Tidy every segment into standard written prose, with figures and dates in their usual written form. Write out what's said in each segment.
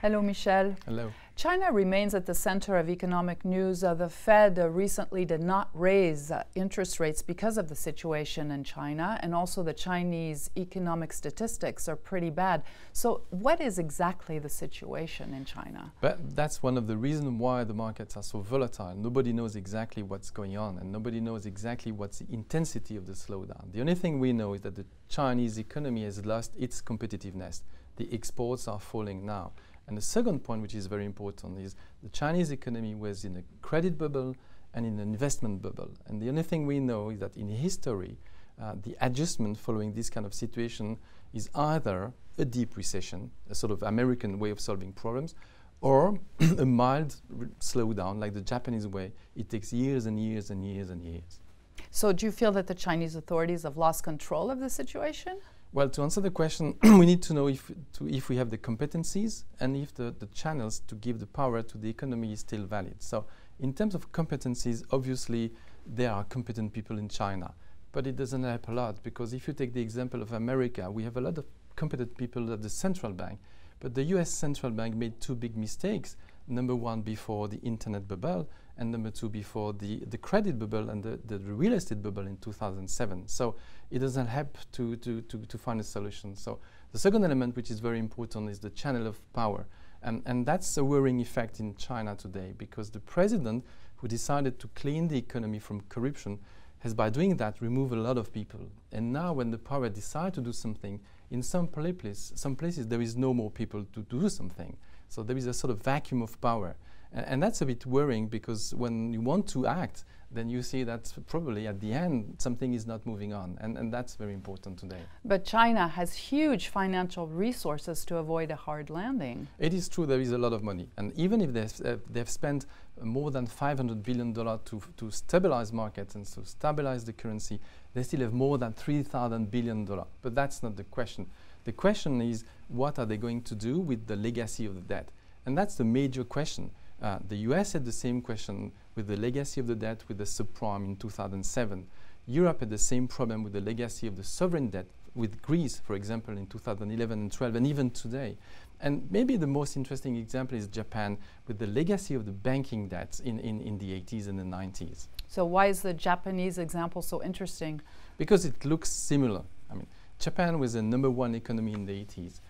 Hello, Michel. Hello. China remains at the center of economic news. The Fed recently did not raise interest rates because of the situation in China, and also the Chinese economic statistics are pretty bad. So what is exactly the situation in China? But that's one of the reasons why the markets are so volatile. Nobody knows exactly what's going on, and nobody knows exactly what's the intensity of the slowdown. The only thing we know is that the Chinese economy has lost its competitiveness. The exports are falling now. And the second point, which is very important, is the Chinese economy was in a credit bubble and in an investment bubble. And the only thing we know is that in history, the adjustment following this kind of situation is either a deep recession, a sort of American way of solving problems, or a mild slowdown, like the Japanese way. It takes years and years and years and years. So do you feel that the Chinese authorities have lost control of the situation? Well, to answer the question, we need to know if we have the competencies and if the channels to give the power to the economy is still valid. So in terms of competencies, obviously there are competent people in China, but it doesn't help a lot, because if you take the example of America, we have a lot of competent people at the central bank, but the US central bank made two big mistakes. Number one, before the internet bubble, and number two, before the credit bubble and the real estate bubble in 2007. So it doesn't help to find a solution. So the second element, which is very important, is the channel of power. And that's a worrying effect in China today, because the president, who decided to clean the economy from corruption, has by doing that removed a lot of people. And now when the power decides to do something, in some places there is no more people to do something. So there is a sort of vacuum of power. And that's a bit worrying, because when you want to act, then you see that probably at the end something is not moving on. And that's very important today. But China has huge financial resources to avoid a hard landing. It is true, there is a lot of money. And even if they've spent more than $500 billion to stabilize markets and to stabilize the currency, they still have more than $3,000 billion. But that's not the question. The question is, what are they going to do with the legacy of the debt? And that's the major question. The US had the same question with the legacy of the debt with the subprime in 2007. Europe had the same problem with the legacy of the sovereign debt with Greece, for example, in 2011 and 12, and even today. And maybe the most interesting example is Japan, with the legacy of the banking debts in the 80s and the 90s. So why is the Japanese example so interesting? Because it looks similar. I mean, Japan was the #1 economy in the 80s.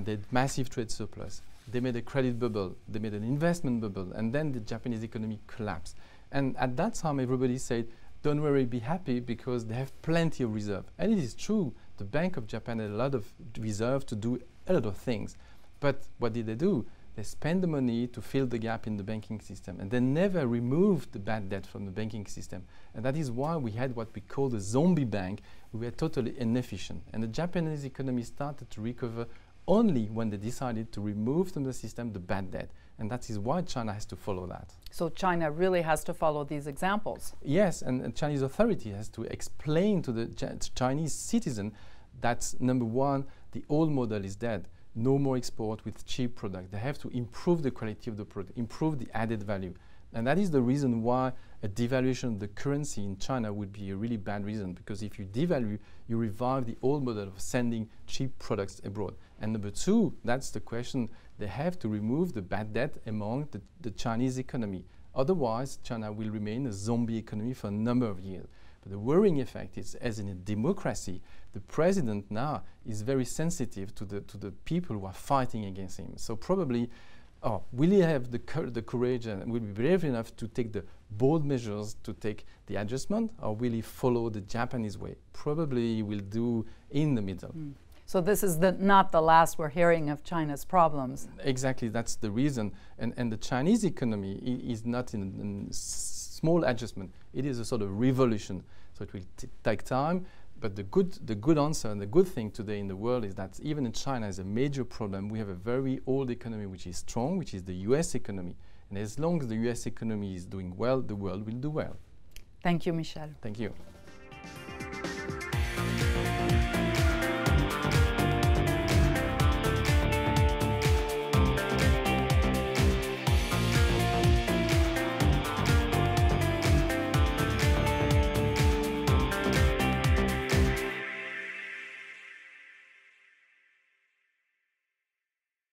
They had massive trade surplus. They made a credit bubble, they made an investment bubble, and then the Japanese economy collapsed. And at that time, everybody said, don't worry, be happy, because they have plenty of reserve. And it is true, the Bank of Japan had a lot of reserve to do a lot of things. But what did they do? They spent the money to fill the gap in the banking system, and they never removed the bad debt from the banking system. And that is why we had what we call the zombie bank. We were totally inefficient. And the Japanese economy started to recover only when they decided to remove from the system the bad debt. And that is why China has to follow that. So China really has to follow these examples. Yes, and the Chinese authority has to explain to the Chinese citizen that, number one, the old model is dead. No more export with cheap product. They have to improve the quality of the product, improve the added value. And that is the reason why a devaluation of the currency in China would be a really bad reason, because if you devalue, you revive the old model of sending cheap products abroad. And number two, that's the question, they have to remove the bad debt among the Chinese economy. Otherwise, China will remain a zombie economy for a number of years. But the worrying effect is, as in a democracy, the president now is very sensitive to the people who are fighting against him. So probably, will he have the courage and will be brave enough to take the bold measures to take the adjustment, or will he follow the Japanese way? Probably he will do in the middle. So this is not the last we're hearing of China's problems. Exactly, that's the reason. And the Chinese economy is not in small adjustment. It is a sort of revolution. So it will take time. But the good answer and the good thing today in the world is that even in China is a major problem. We have a very old economy which is strong, which is the US economy. And as long as the US economy is doing well, the world will do well. Thank you, Michel. Thank you.